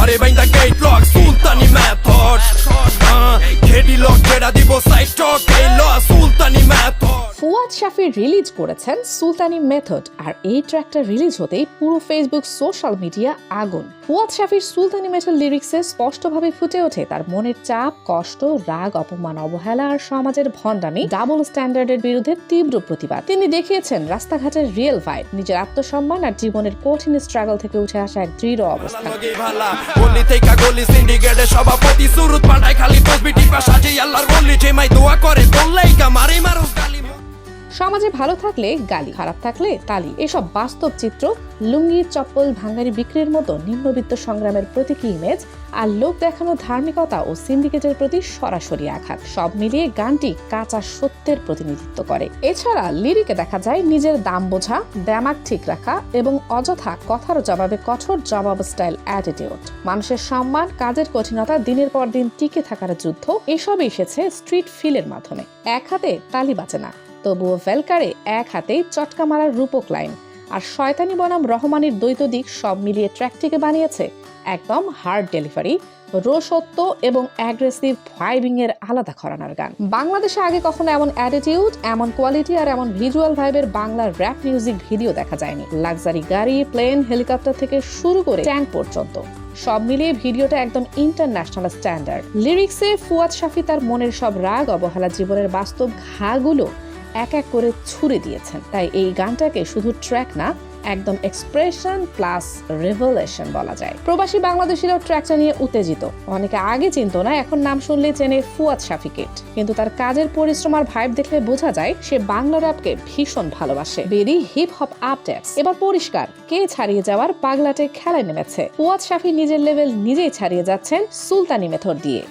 ঘরে বাইন্দা gate lock সুলতানি মেথড খেডি লক যেটা দিব সাইড টক এই ল সুলতানি মেথড। ফুয়াদ শাফি রিলিজ করেছেন সুলতানি মেথড, আর এই ট্র্যাকটা রিলিজ হতেই পুরো ফেসবুক সোশ্যাল মিডিয়া আগুন। ফুয়াদ শাফির সুলতানি মেথড লিরিক্সে স্পষ্টভাবে ফুটে ওঠে তার মনের চাপ, কষ্ট, রাগ, অপমান, অবহেলা আর সমাজের ভণ্ডামি, ডাবল স্ট্যান্ডার্ডের বিরুদ্ধে তীব্র প্রতিবাদ। তিনি দেখিয়েছেন রাস্তাঘাটের রিয়েল ভাইব, নিজের আত্মসম্মান আর জীবনের কঠিন স্ট্রাগল থেকে উঠে আসা এক দৃঢ় অবস্থান। গলি থেকে গলি সিন্ডিকেটের সভাপতি সুরুত পাঠায় খালি তসবি টিপা সাজিয়ে আল্লাহর বললি ঠেমাই দোয়া করে বললেই মারি মারুস গালি। সমাজে ভালো থাকলে গালি, খারাপ থাকলে তালি, এসব বাস্তব চিত্র লুঙ্গি, চপ্পল, ভাঙ্গারি বিক্রির মতো নিম্নবিত্ত সংগ্রামের প্রতীকী ইমেজ, আর লোক দেখানো ধার্মিকতা ও সিন্ডিকেটের প্রতি সরাসরি আঘাত, সব মিলিয়ে গানটি কাঁচা সত্যের প্রতিনিধিত্ব করে। এছাড়া লিরিকে দেখা যায় নিজের দাম বোঝা, দেমাগ ঠিক রাখা এবং অযথা কথার জবাবে কঠোর জবাব স্টাইল অ্যাটিটিউড। মানুষের সম্মান, কাজের কঠিনতা, দিনের পর দিন টিকে থাকার যুদ্ধ, এসব এসেছে স্ট্রিট ফিলের মাধ্যমে। এক হাতে তালি বাজে না, তবুও ভেলকারে এক হাতেই চটকা মারার রূপক লাইন আর শয়তানি বনাম রহমানির দ্বৈত দিক সব মিলিয়ে ট্র্যাকটিকে বানিয়েছে একদম হার্ড ডেলিভারি, রসত্ব এবং অ্যাগ্রেসিভ ভাইবিং এর আলাদা ঘরানার গান। বাংলাদেশে আগে কখনো এমন অ্যাটিটিউড, এমন কোয়ালিটি আর এমন ভিজুয়াল ভাইবের বাংলার র‍্যাপ মিউজিক ভিডিও দেখা যায়নি। লাক্সারি গাড়ি, প্লেন, হেলিকপ্টার থেকে শুরু করে ট্যাঙ্ক পর্যন্ত সব মিলিয়ে ভিডিওটা একদম ইন্টারন্যাশনাল স্ট্যান্ডার্ড। লিরিক্সে ফুয়াদ শাফি তার মনের সব রাগ, অবহেলা, জীবনের বাস্তব ঘাগুলো এক এক করে ছুড়ে দিয়েছেন। তাই এই গানটাকে শুধু ট্র্যাক না, একদম এক্সপ্রেশন প্লাস রেভলিউশন বলা যায়। প্রবাসী বাংলাদেশিরাও ট্র্যাকটা নিয়ে উত্তেজিত। অনেকে আগে চিনতো না, এখন নাম শুনলে চেনে ফুয়াদ শাফিকে, কিন্তু তার কাজের পরিশ্রম আর ভাইব দেখলে বোঝা যায় সে বাংলা র‍্যাপকে ভীষণ ভালোবাসে। বেরি হিপ হপ আপডেটস এবার পরিষ্কার, কে ছাড়িয়ে যাওয়ার পাগলাটে খেলায় নেমেছে। ফুয়াদ শাফি নিজের লেভেল নিজেই ছাড়িয়ে যাচ্ছেন সুলতানি মেথড দিয়ে।